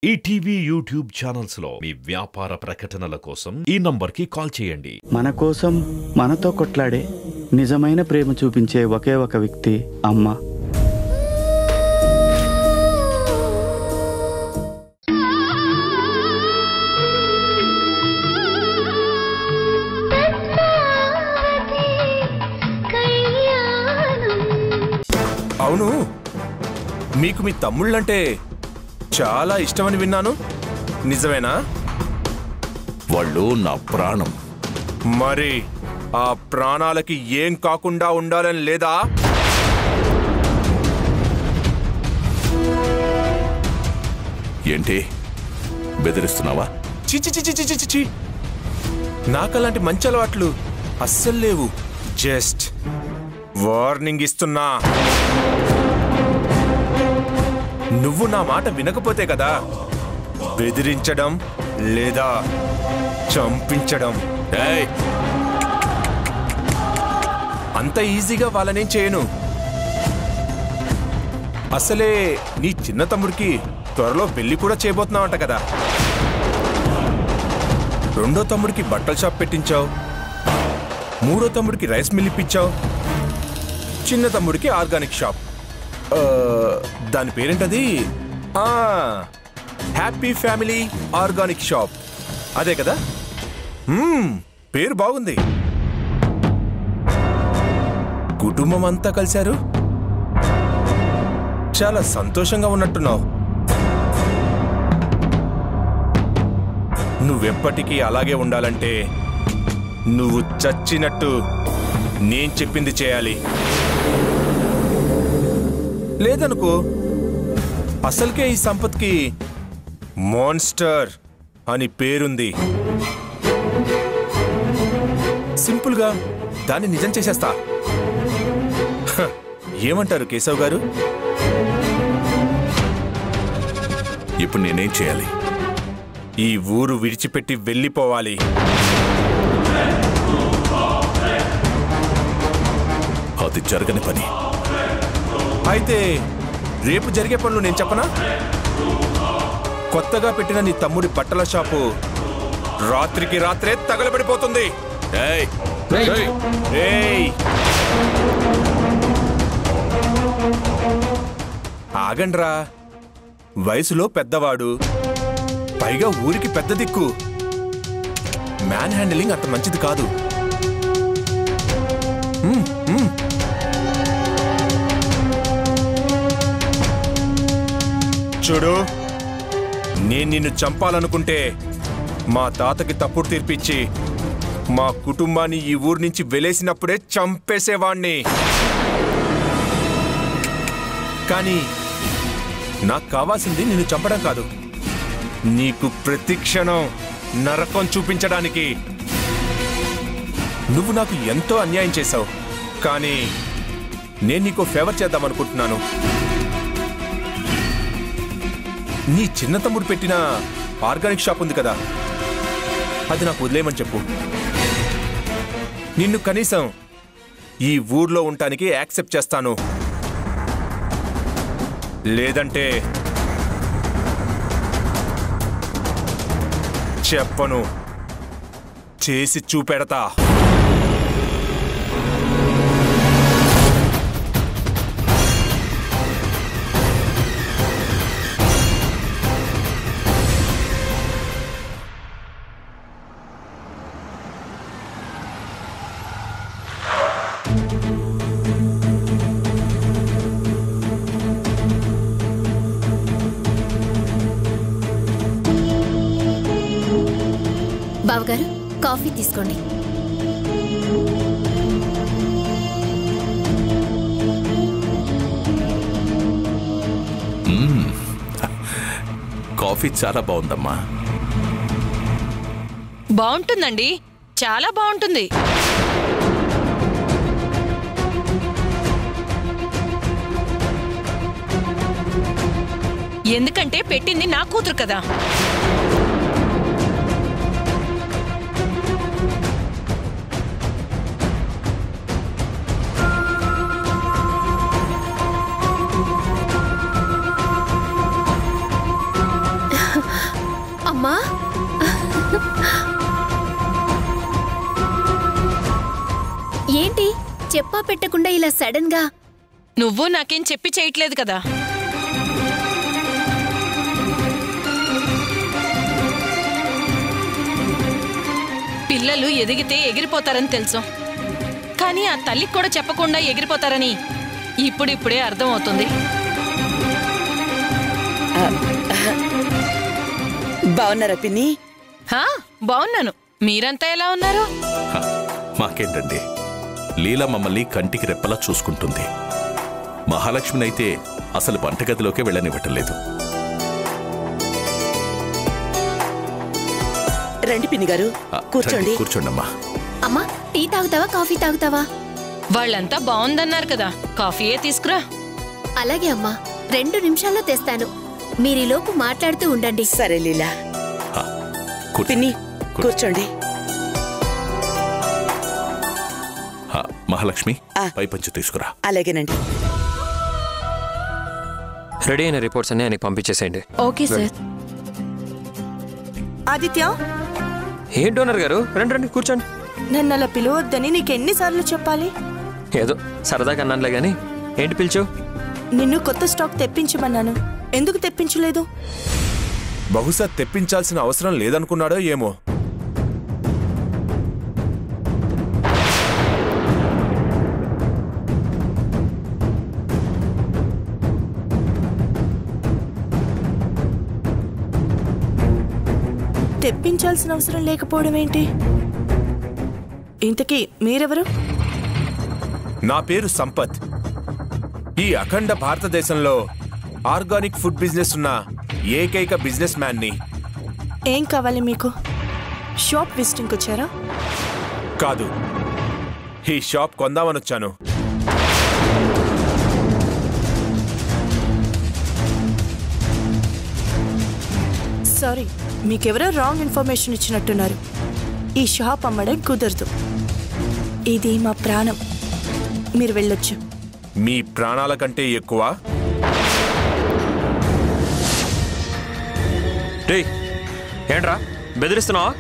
ETV YouTube channels లో మీ వ్యాపార ప్రకటనల కోసం ఈ నంబర్కి కాల్ చేయండి. మన కోసం మనతో కొట్లాడే నిజమైన ప్రేమ చూపించే ఒకే ఒక వ్యక్తి అమ్మ. అవును, మీకు మీ తమ్ముళ్ళంటే చాలా ఇష్టమని విన్నాను, నిజమేనా? వాళ్ళు నా ప్రాణం. మరి ఆ ప్రాణాలకి ఏం కాకుండా ఉండాలని లేదా? ఏంటి బెదిరిస్తున్నావా? చిచి చిచి చిచి చిచి, నాకలాంటి మంచి అలవాట్లు అస్సలు లేవు. జస్ట్ వార్నింగ్ ఇస్తున్నా. నువ్వు నా మాట వినకపోతే కదా బెదిరించడం లేదా చంపించడం. అంత ఈజీగా వాళ్ళనేం చేయను. అసలే నీ చిన్న తమ్ముడికి త్వరలో పెళ్లి కూడా చేయబోతున్నావంట కదా. రెండో తమ్ముడికి బట్టల షాప్ పెట్టించావు, మూడో తమ్ముడికి రైస్ మిల్ ఇప్పించావు, చిన్న తమ్ముడికి ఆర్గానిక్ షాప్. దాని పేరేంటది? హ్యాపీ ఫ్యామిలీ ఆర్గానిక్ షాప్, అదే కదా? పేరు బాగుంది. కుటుంబం అంతా కలిశారు, చాలా సంతోషంగా ఉన్నట్టున్నావు. నువ్వెప్పటికీ అలాగే ఉండాలంటే నువ్వు చచ్చినట్టు నేను చెప్పింది చేయాలి. లేదనుకో, అసలుకే ఈ సంపత్కి మాన్స్టర్ అని పేరుంది. సింపుల్గా దాన్ని నిజం చేసేస్తా. ఏమంటారు కేశవ్ గారు? ఇప్పుడు నేనేం చేయాలి? ఈ ఊరు విడిచిపెట్టి వెళ్ళిపోవాలి. అది జరగని పని. అయితే రేపు జరిగే పనులు నేను చెప్పనా? కొత్తగా పెట్టిన నీ తమ్ముడి బట్టల షాపు రాత్రికి రాత్రే తగలబడిపోతుంది. ఆగండ్రా, వయసులో పెద్దవాడు, పైగా ఊరికి పెద్ద దిక్కు. మ్యాన్ హ్యాండిలింగ్ అంత మంచిది కాదు. చూడు, నేను నిన్ను చంపాలనుకుంటే మా తాతకి తప్పుడు తీర్పిచ్చి మా కుటుంబాన్ని ఈ ఊరు నుంచి వెలేసినప్పుడే చంపేసేవాణ్ణి. కానీ నాకు కావాల్సింది నిన్ను చంపడం కాదు, నీకు ప్రతి క్షణం నరకం చూపించడానికి. నువ్వు నాకు ఎంతో అన్యాయం చేశావు, కానీ నేను నీకు ఫేవర్ చేద్దామనుకుంటున్నాను. నీ చిన్న తమ్ముడు పెట్టిన ఆర్గానిక్ షాప్ ఉంది కదా, అది నాకు వదిలేయమని చెప్పు. నిన్ను కనీసం ఈ ఊర్లో ఉండటానికి యాక్సెప్ట్ చేస్తాను. లేదంటే చెప్పను, చేసి చూపెడతా. బావగారు, కాఫీ తీసుకోండి. కాఫీ చాలా బాగుందమ్మా. బాగుంటుందండి, చాలా బాగుంటుంది. ఎందుకంటే పెట్టింది నా కూతురు కదా. అమ్మా ఏంటి చెప్పా పెట్టకుండా ఇలా సడన్ గా? నువ్వు నాకేం చెప్పి చేయట్లేదు కదా. పిల్లలు ఎదిగితే ఎగిరిపోతారని తెలుసు, కానీ ఆ తల్లికి కూడా చెప్పకుండా ఎగిరిపోతారని ఇప్పుడిప్పుడే అర్థమవుతుంది. బాగున్నారా పిన్ని? బాగున్నాను. మీరంతా ఎలా ఉన్నారు? మాకేంటండి, లీలా మమ్మల్ని కంటికి రెప్పలా చూసుకుంటుంది. మహాలక్ష్మినైతే అసలు వంటగదిలోకే వెళ్ళనివ్వటలేదు. రండి పిన్ని గారు, కూర్చోండి. కూర్చోండమ్మా. అమ్మా టీ తాగుతావా కాఫీ తాగుతావా? వాళ్ళంతా బాగుందన్నారు కదా, కాఫీయే తీసుకురా. అలాగే అమ్మా, 2 నిమిషాల్లో తెస్తాను. మీరీలోపు మాట్లాడుతూ ఉండండి. సరే లీలా. పిన్ని కూర్చోండి. మహాలక్ష్మి, పై పంచి తీసుకురా. అలాగేనండి. రెడీ అయిన రిపోర్ట్స్ అన్ని ఆయనకి పంపించేసేయండి. Okay sir. ఆదిత్య, ఏం డోనర్ గారు, రండి రండి కూర్చోండి. నన్ను అలా పిలవద్దని నీకెన్నిసార్లు చెప్పాలి? ఏదో సరదాగా అన్నానులే గాని, ఏంటి పిలిచు? నిన్ను కొత్త స్టాక్ తెప్పించమన్నాను, ఎందుకు తెప్పించలేదు? బహుశా తెప్పించాల్సిన అవసరం లేదనుకున్నాడో ఏమో. తెప్పించాల్సిన అవసరం లేకపోవడం ఏంటి? ఇంతకీ మీరెవరు? నా పేరు సంపత్. ఈ అఖండ భారతదేశంలో ఆర్గానిక్ ఫుడ్ బిజినెస్ ఉన్న ఏకైక బిజినెస్ మ్యాన్ని. ఏం కావాలి మీకు? షాప్ విజిటింగ్కి వచ్చారా? కాదు, ఈ షాప్ కొందామని వచ్చాను. సారీ, మీకెవరో రాంగ్ ఇన్ఫర్మేషన్ ఇచ్చినట్టున్నారు. ఈ షాప్ అమ్మడం కుదరదు. ఇది మా ప్రాణం. మీరు వెళ్ళొచ్చు. మీ ప్రాణాల కంటే ఎక్కువ? ఏంట్రా బెదిరిస్తున్నావా?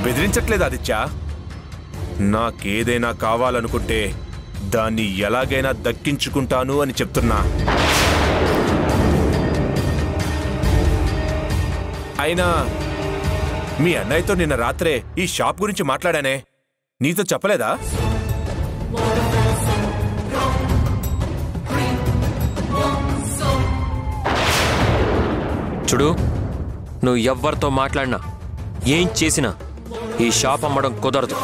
బెదిరించట్లేదు ఆదిత్య. నాకేదైనా కావాలనుకుంటే దాన్ని ఎలాగైనా దక్కించుకుంటాను అని చెప్తున్నా. అయినా మీ అన్నయ్యతో నిన్న రాత్రే ఈ షాప్ గురించి మాట్లాడానే, నీతో చెప్పలేదా? చూడు, నువ్వు ఎవ్వరితో మాట్లాడినా ఏం చేసినా ఈ షాప్ అమ్మడం కుదరదు.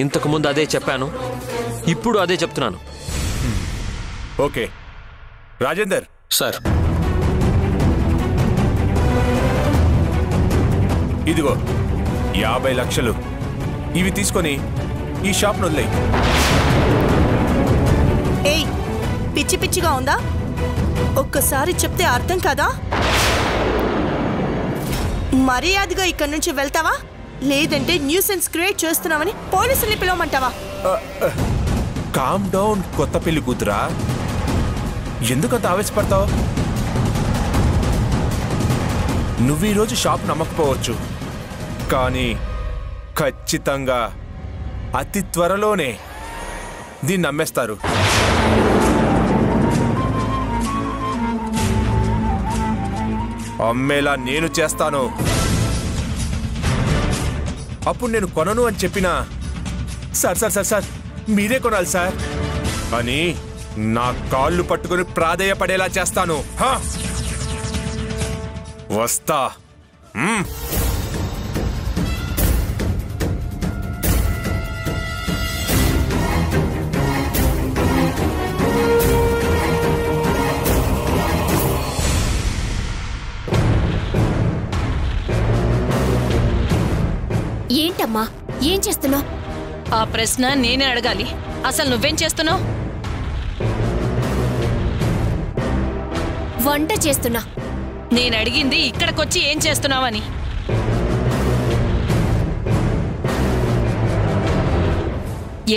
ఇంతకు ముందు అదే చెప్పాను, ఇప్పుడు అదే చెప్తున్నాను. ఓకే రాజేందర్. సార్. ఇదిగో 50 లక్షలు. ఇవి తీసుకొని ఈ షాప్ను వదిలేయ్. ఏయ్, పిచ్చి పిచ్చిగా ఉందా? ఒక్కసారి చెప్తే అర్థం కదా? మర్యాదగా ఇక్కడి నుంచి వెళ్తావా, లేదంటే న్యూసెన్స్ క్రియేట్ చేస్తున్నావని పోలీసుల్ని పిలవమంటావా? కామ్ డౌన్ కొత్త పెళ్లి కూతురా, ఎందుకంత ఆవేశపడతావు? నువ్వు ఈరోజు షాప్ నమ్మకపోవచ్చు, కానీ ఖచ్చితంగా అతి త్వరలోనే దీన్ని నమ్మేస్తారు. అమ్మేలా నేను చేస్తాను. అప్పుడు నేను కొనను అని చెప్పినా, సార్ సార్ సార్ సార్ మీరే కొనాలి సార్ అని నా కాళ్ళు పట్టుకుని ప్రాధేయపడేలా చేస్తాను. వస్తా. ఏంటమ్మా, ఏం చేస్తున్నావు? ఆ ప్రశ్న నేనే అడగాలి. అసలు నువ్వేం చేస్తున్నావు? వంట చేస్తున్నా. నేను అడిగింది ఇక్కడికొచ్చి ఏం చేస్తున్నావని.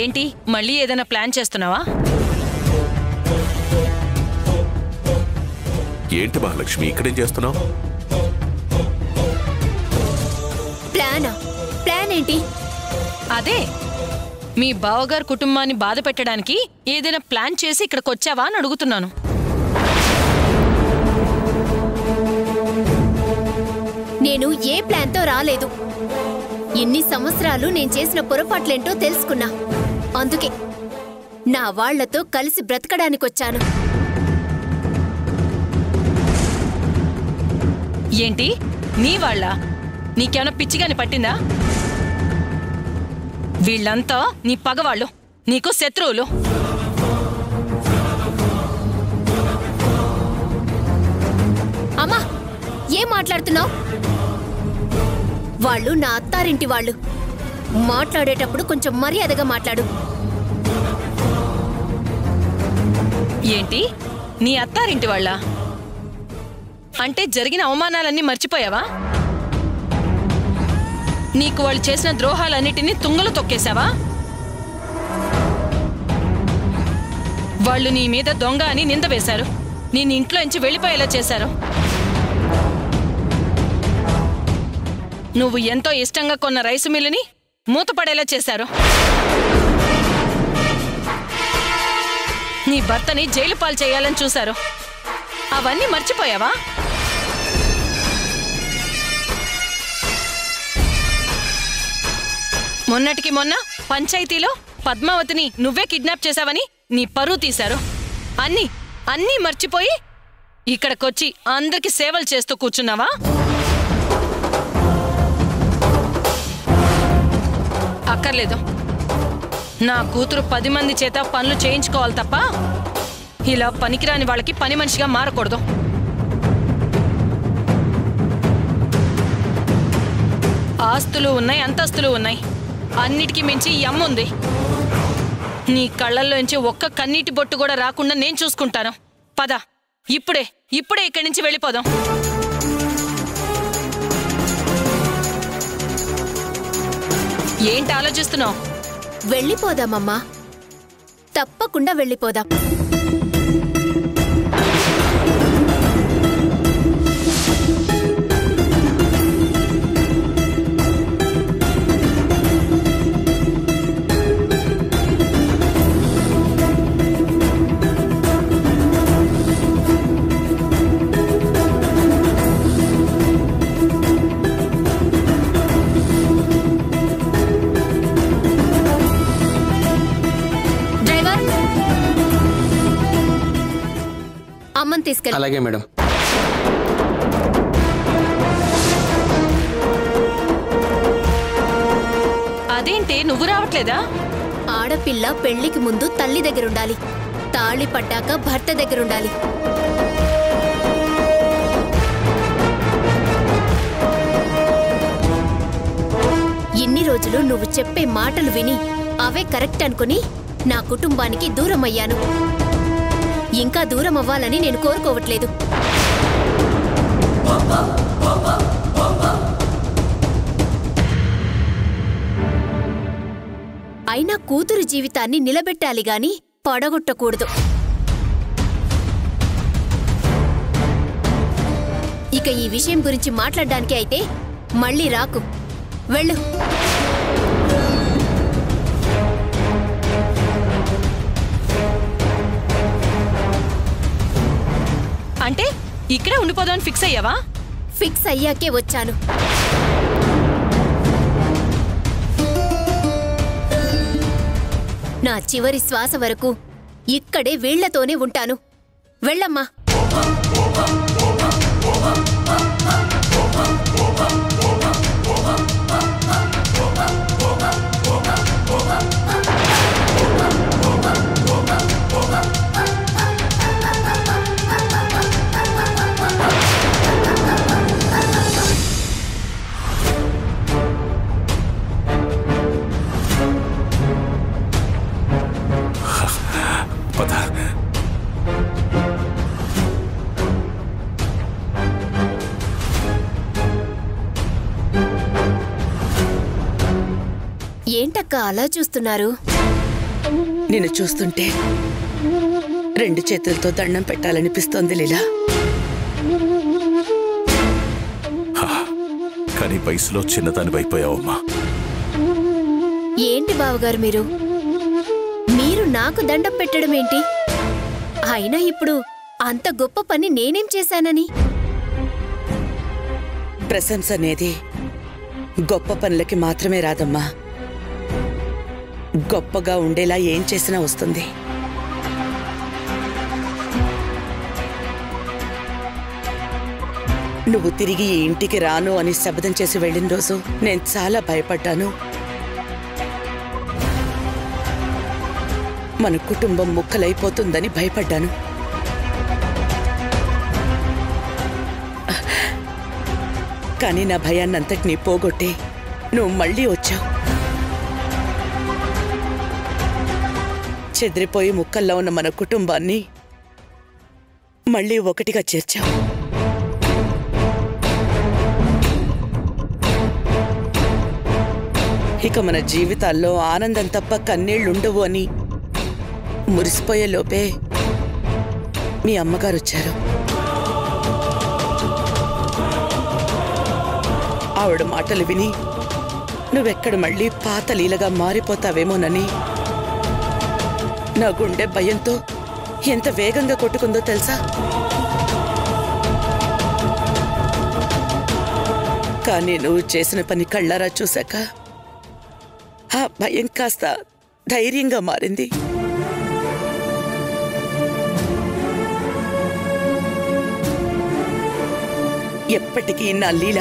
ఏంటి, మళ్ళీ ఏదైనా ప్లాన్ చేస్తున్నావా? ఏంటి మహాలక్ష్మి, ఇక్కడేం చేస్తున్నావు? ప్లానా? ప్లాన్ ఏంటి? అదే మీ బావగారు కుటుంబాన్ని బాధ పెట్టడానికి ఏదైనా ప్లాన్ చేసి ఇక్కడికి వచ్చావా అని అడుగుతున్నాను. నేను ఏ ప్లాన్తో రాలేదు. ఇన్ని సంవత్సరాలు నేను చేసిన పొరపాట్లేంటో తెలుసుకున్నా. అందుకే నా వాళ్లతో కలిసి బ్రతకడానికొచ్చాను. ఏంటి నీ వాళ్ళ? నీకేమైనా పిచ్చిగాని పట్టిందా? వీళ్ళంతా నీ పగవాళ్ళు, నీకు శత్రువులు. అమ్మా, ఏం మాట్లాడుతున్నావు? వాళ్ళు నా అత్తారింటి వాళ్ళు. మాట్లాడేటప్పుడు కొంచెం మర్యాదగా మాట్లాడు. ఏంటి నీ అత్తారింటి వాళ్ళ? అంటే జరిగిన అవమానాలన్నీ మర్చిపోయావా? నీకు వాళ్ళు చేసిన ద్రోహాలన్నిటినీ తుంగలు తొక్కేశావా? వాళ్ళు నీ మీద దొంగ అని నింద వేశారు. నేను ఇంట్లోంచి వెళ్ళిపోయేలా చేశారు. నువ్వు ఎంతో ఇష్టంగా కొన్న రైసు మిల్లుని మూతపడేలా చేశారు. నీ భర్తని జైలు పాలు చేయాలని చూశారు. అవన్నీ మర్చిపోయావా? మొన్నటికి మొన్న పంచాయతీలో పద్మావతిని నువ్వే కిడ్నాప్ చేశావని నీ పరువు తీశారు. అన్నీ మర్చిపోయి ఇక్కడికొచ్చి అందరికి సేవలు చేస్తూ కూర్చున్నావా? అక్కర్లేదు. నా కూతురు 10 మంది చేత పనులు చేయించుకోవాలి తప్ప ఇలా పనికిరాని వాళ్ళకి పని మనిషిగా మారకూడదు. ఆస్తులు ఉన్నాయి, అంతస్తులు ఉన్నాయి. అన్నిటికీ మించి ఈ అమ్మ ఉంది. నీ కళ్ళల్లోంచి ఒక్క కన్నీటి బొట్టు కూడా రాకుండా నేను చూసుకుంటాను. పద, ఇప్పుడే ఇక్కడి నుంచి వెళ్ళిపోదాం. ఏంటి ఆలోచిస్తున్నావు? వెళ్ళిపోదామమ్మా, తప్పకుండా వెళ్ళిపోదాం. తీసుకెళ్ళి. అలాగే మేడం. అదేంటి నువ్వు రావట్లేదా? ఆడపిల్ల పెళ్లికి ముందు తల్లి దగ్గరుండాలి, తాళి పట్టాక భర్త దగ్గరుండాలి. ఇన్ని రోజులు నువ్వు చెప్పే మాటలు విని అవే కరెక్ట్ అనుకుని నా కుటుంబానికి దూరం అయ్యాను. ఇంకా దూరం అవ్వాలని నేను కోరుకోవట్లేదు. అయినా కూతురు జీవితాన్ని నిలబెట్టాలి గాని పడగొట్టకూడదు. ఇక ఈ విషయం గురించి మాట్లాడడానికి అయితే మళ్ళీ రాకు, వెళ్ళు. అంటే ఇక్కడే ఉండిపోదామని ఫిక్స్ అయ్యావా? ఫిక్స్ అయ్యాకే వచ్చాను. నా చివరి శ్వాస వరకు ఇక్కడే వీళ్లతోనే ఉంటాను. వెళ్ళమ్మా. ఏంటక్క అలా చూస్తున్నారు? నిన్ను చూస్తుంటే 2 చేతులతో దండం పెట్టాలనిపిస్తోంది లీలా. కానీ వయసులో చిన్నదానివైపోయావమ్మా. ఏంటి బావగారు మీరు నాకు దండం పెట్టడం ఏంటి? అయినా ఇప్పుడు అంత గొప్ప పని నేనేం చేశానని? ప్రశంస అనేది గొప్ప పనులకి మాత్రమే రాదమ్మా, గొప్పగా ఉండేలా ఏం చేసినా వస్తుంది. నువ్వు తిరిగి ఈ ఇంటికి రాను అని శపథం చేసి వెళ్ళిన రోజు నేను చాలా భయపడ్డాను. మన కుటుంబం ముక్కలైపోతుందని భయపడ్డాను. కానీ నా భయాన్నంతటినీ పోగొట్టి నువ్వు మళ్ళీ వచ్చావు. చెదిరిపోయి ముక్కల్లో ఉన్న మన కుటుంబాన్ని మళ్ళీ ఒకటిగా చేర్చావు. ఇక మన జీవితాల్లో ఆనందం తప్ప కన్నీళ్లుండవు అని మురిసిపోయే లోపే మీ అమ్మగారు వచ్చారు. ఆవిడ మాటలు విని నువ్వెక్కడ మళ్ళీ పాత లీలగా మారిపోతావేమోనని నా గుండె భయంతో ఎంత వేగంగా కొట్టుకుందో తెలుసా? కానీ నువ్వు చేసిన పని కళ్ళారా చూశాక ఆ భయం కాస్త ధైర్యంగా మారింది. ఎప్పటికీ నా లీల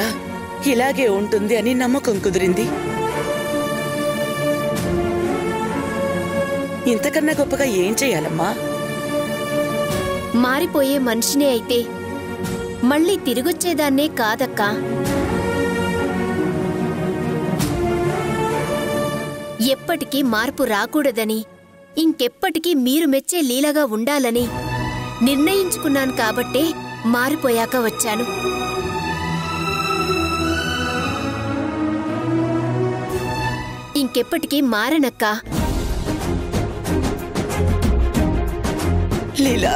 ఇలాగే ఉంటుంది అని నమ్మకం కుదిరింది. ఇంతకన్నా గొప్పగా ఏం చేయాలమ్మా? మారిపోయే మనిషినే అయితే మళ్ళీ తిరిగొచ్చేదాన్నే కాదక్కా. ఎప్పటికీ మార్పు రాకూడదని, ఇంకెప్పటికీ మీరు మెచ్చే లీలగా ఉండాలని నిర్ణయించుకున్నాను కాబట్టే మారిపోయాక వచ్చాను. ఇంకెప్పటికీ మారనక్కా. లీలా,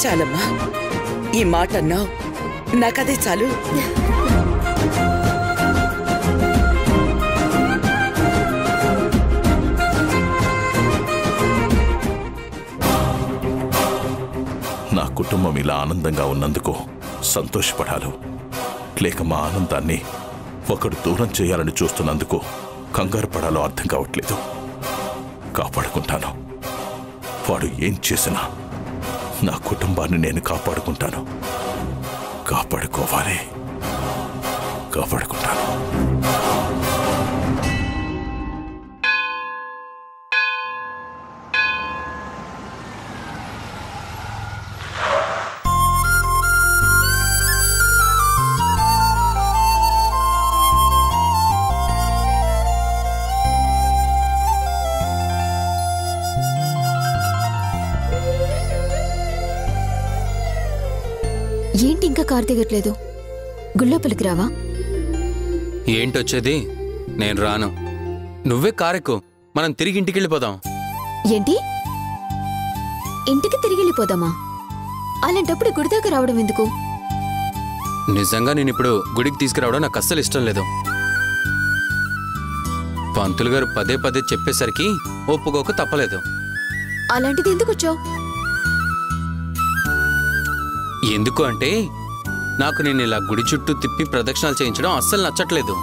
చాలమ్మా, ఈ మాట అన్నావు, నాకదే చాలు. నా కుటుంబం ఇలా ఆనందంగా ఉన్నందుకు సంతోషపడాలి, లేక మా ఆనందాన్ని ఒకడు దూరం చేయాలని చూస్తున్నందుకు కంగారు పడాలో అర్థం కావట్లేదు. కాపాడుకుంటాను. వాడు ఏం చేసినా నా కుటుంబాన్ని నేను కాపాడుకుంటాను. కాపాడుకోవాలి, కాపాడుకుంటాను. ఏంటి ఇంకా కారు దిగట్లేదు? గుళ్ళోపలికి రావా? ఏంటొచ్చేది? నేను రాను. నువ్వే కారెక్కు, మనం తిరిగి ఇంటికి వెళ్ళిపోదాం. ఏంటి? ఇంటికి తిరిగి వెళ్ళిపోదామా? అలాంటప్పుడు గుడి దాకా రావడం ఎందుకు? నిజంగా నేను ఇప్పుడు గుడికి తీసుకురావడం నాకు అస్సలు ఇష్టం లేదు. పంతులు గారు పదే పదే చెప్పేసరికి ఒప్పుకోక తప్పలేదు. అలాంటిది ఎందుకు వచ్చావు? ఎందుకు అంటే నాకు నేను ఇలా గుడి చుట్టూ తిప్పి ప్రదక్షిణాలు చేయించడం అస్సలు నచ్చట్లేదు.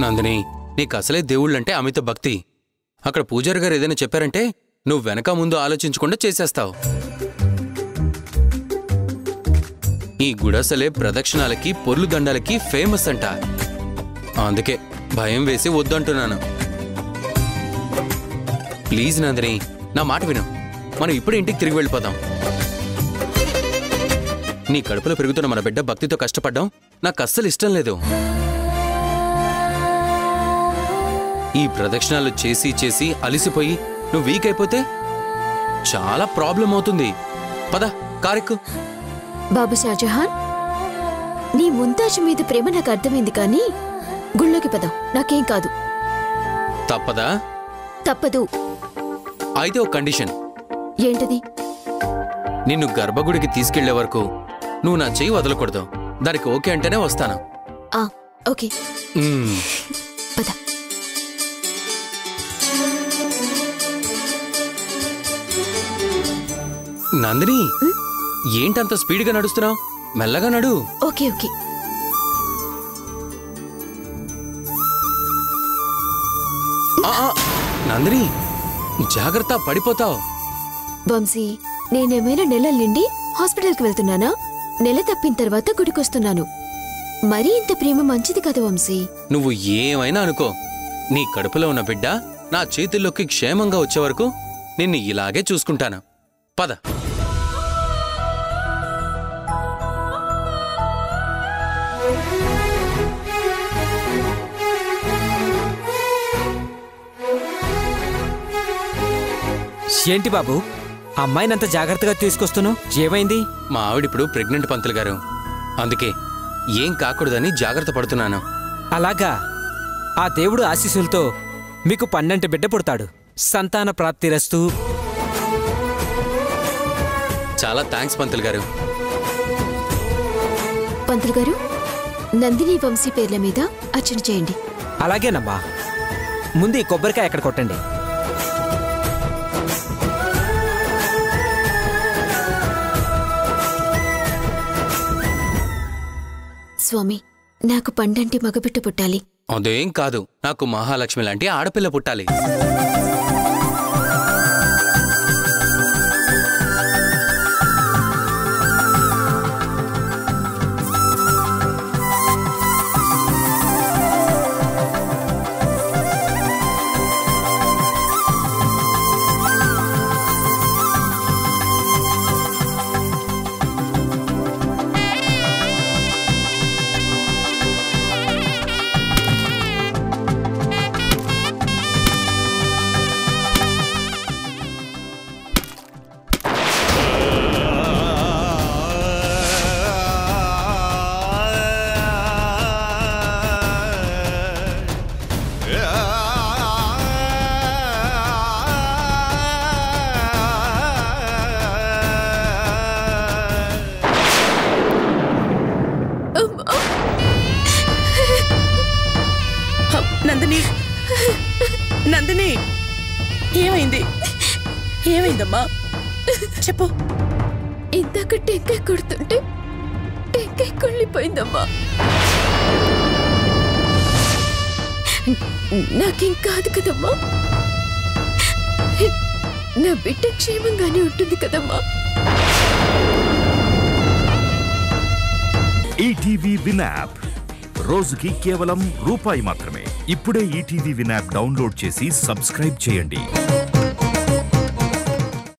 నందిని, నీకు అసలే దేవుళ్ళంటే అమిత భక్తి. అక్కడ పూజారి గారు ఏదైనా చెప్పారంటే నువ్వు వెనక ముందు ఆలోచించకుండా చేసేస్తావు. ఈ గుడి అసలే ప్రదక్షిణాలకి పొర్లు దండాలకి ఫేమస్ అంట. అందుకే భయం వేసి వద్దంటున్నాను. ప్లీజ్ నందిని, నా మాట విను. మనం ఇప్పుడు ఇంటికి తిరిగి వెళ్ళిపోదాం. నీ కడుపులో పెరుగుతున్న మన బిడ్డ భక్తితో కష్టపడ్డాం నాకు అస్సలు ఇష్టం లేదు. ఈ ప్రదక్షిణాలు చేసి చేసి అలిసిపోయి నువ్వు వీక్ అయిపోతే చాలా ప్రాబ్లం అవుతుంది. పద, కారెక్కు. బాబు షాజహాన్, నీ ముంతాజు మీద ప్రేమ నాకు అర్థమైంది, కానీ గుళ్ళోకి పదాం, నాకేం కాదు. తప్పదా? తప్పదు. అయితే ఒక కండిషన్. ఏంటది? నిన్ను గర్భగుడికి తీసుకెళ్లే వరకు నువ్వు నా చెయ్యి వదలకూడదు. దానికి ఓకే అంటేనే వస్తాను. ఓకే. పద. నందిని, ఏంటంత స్పీడ్గా నడుస్తున్నావు? మెల్లగా నడు. Okay okay. నందిని, జాగ్రత్త, పడిపోతావు. వంశీ, నేనేమైనా నెలల నుండి హాస్పిటల్కి వెళ్తున్నానా? నెల తప్పిన తర్వాత గుడికొస్తున్నాను. మరీ ఇంత ప్రేమ మంచిది కదా వంశీ. నువ్వు ఏమైనా అనుకో, నీ కడుపులో ఉన్న బిడ్డ నా చేతుల్లోకి క్షేమంగా వచ్చే వరకు నిన్ను ఇలాగే చూసుకుంటాను. పద. ఏంటి బాబు, అమ్మాయినంత జాగ్రత్తగా తీసుకొస్తున్నావు? ఏమైంది? మా ఆవిడిప్పుడు ప్రెగ్నెంట్ పంతులు గారు. అందుకే ఏం కాకూడదని జాగ్రత్త పడుతున్నాను. అలాగా? ఆ దేవుడు ఆశీస్సులతో మీకు 12 బిడ్డ పుడతాడు. సంతాన ప్రాప్తిరస్తు. చాలా థ్యాంక్స్ పంతులు గారు. పంతులు గారు, నందిని వంశీ పేర్ల మీద అర్చన చేయండి. అలాగేనమ్మా. ముందు ఈ కొబ్బరికాయ ఎక్కడ కొట్టండి. స్వామి, నాకు పండంటి మగబిట్ట పుట్టాలి. అదేం కాదు, నాకు మహాలక్ష్మి లాంటి ఆడపిల్ల పుట్టాలి. నందిని, నందిని, ఏమైంది? ఏమైందమ్మా చెప్పు. ఇందాక టెంకాయ కొడుతుంటే టెంకాయ కొళ్ళిపోయిందమ్మా. నాకేం కాదు కదమ్మా. నా బిడ్డ క్షేమంగానే ఉంటుంది కదమ్మా. ఈటీవీ విన్ యాప్ రోజుకి కేవలం ₹1 మాత్రమే. ఇప్పుడే ఈటీవీ విన్ యాప్ డౌన్లోడ్ చేసి సబ్స్క్రైబ్ చేయండి.